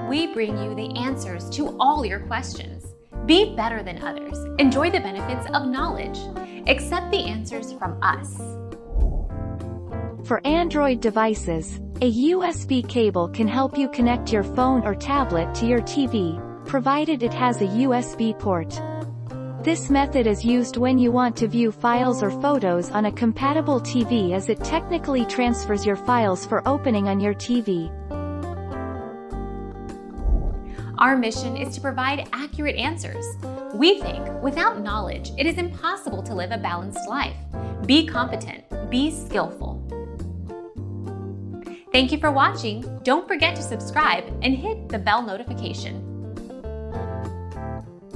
We bring you the answers to all your questions. Be better than others. Enjoy the benefits of knowledge. Accept the answers from us. For Android devices, a USB cable can help you connect your phone or tablet to your TV, provided it has a USB port. This method is used when you want to view files or photos on a compatible TV, as it technically transfers your files for opening on your TV. Our mission is to provide accurate answers. We think without knowledge, it is impossible to live a balanced life. Be competent, be skillful. Thank you for watching. Don't forget to subscribe and hit the bell notification.